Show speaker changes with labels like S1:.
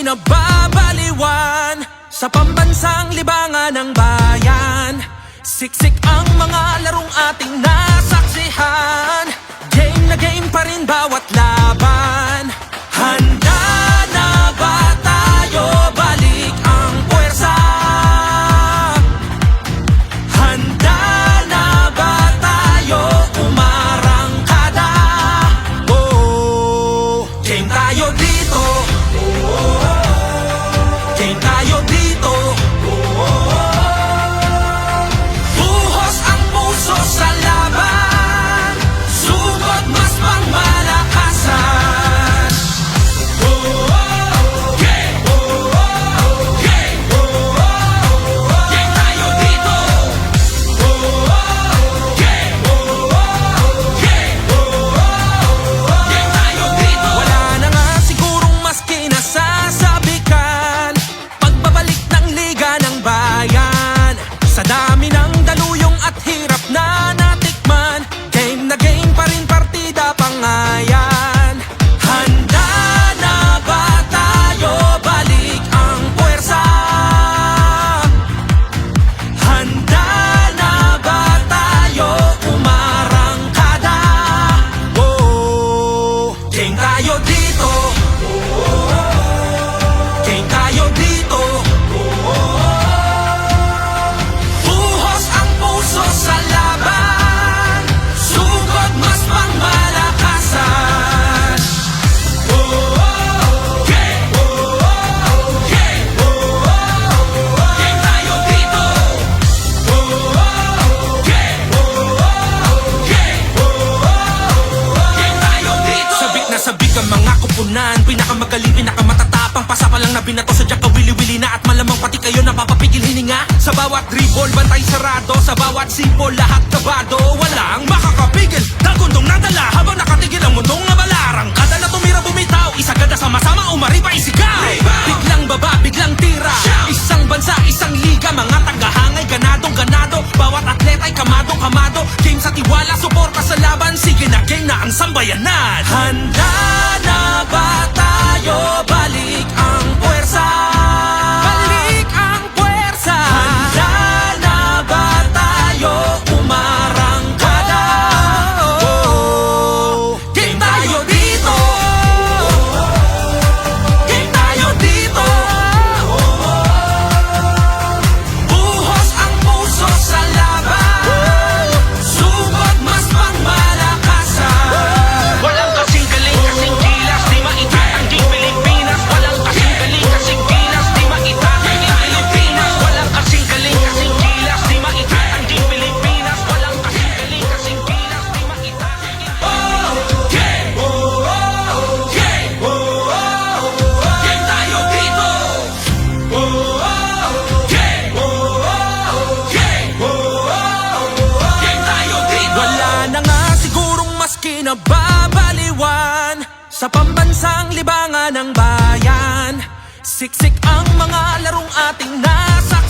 S1: kinababaliwan sa pambansang libangan ng bayan. Siksik ang mga larong ating nasaksihan. Game na game pa rin bawat laban. Handa na ba tayo? Balik ang puwersa. Handa na ba tayo? Umarangkada. Oh, game tayo dito. Game tayo dito. Buhos ang puso sa laban. Sugod mas pangmalakasan. Game! Game! Game tayo dito. Game! Game! Game tayo dito. Wala na nga sigurong mas kinasasabikan. Pagbabalik ng Liga ng Bayan. Sa dami ng daluyong at hirap na natikman, game na game pa rin partida pangayan. Handa na ba tayo? Balik ang puwersa. Handa na ba tayo? Umarangkada. Oh, game tayo dito. Game tayo dito. Buhos ang puso sa laban. Sugod mas pangmalakasan. Game! Game! Game tayo dito. Game! Game! Game tayo dito. Sabik na sabik ang mga kupunan. Pinakamagaling, pinakamatatapang. Pasa pa lang na binato, sadya ka wili-wili na. At malamang pati kayo napapapigil hininga. Sa bawat dribble, bantay sarado. Sa bawat sipol, lahat kabado. Walang makakapigil, dagundong nadala. Habang nakatigil ang mundong nabalarang. Kada na tumira bumitaw, isagada sama-sama umari pa isigaw. Biglang baba, biglang tira. Isang bansa, isang liga. Mga tagahangay, ganadong ganado. Bawat atleta ay kamadong kamado. Game sa tiwala, suporta sa laban. Sige na game na ang sambayanan. Handa na ba tayo? Balik ang puwersa. Balik ang puwersa. Handa na ba tayo? Umarangkada. Oh, game tayo dito. Game tayo dito. Buhos ang puso sa laban. Sugod mas pangmalakasan. Walang kasing galing, kasing gilas, di maitatanging Pilipinas. Walang kasing galing, kasing gilas, di maitatanging Pilipinas. Walang kasing galing, kasing gilas, di maitatanging Pilipinas. Walang kasing galing, kasing gilas, di maitatanging. Game! Game! Game tayo dito. Game! Game! Game tayo dito. Wala na nga sigurong mas kinababaliwan sa pambansang libangan ng bayan. Siksik ang mga larong ating nasa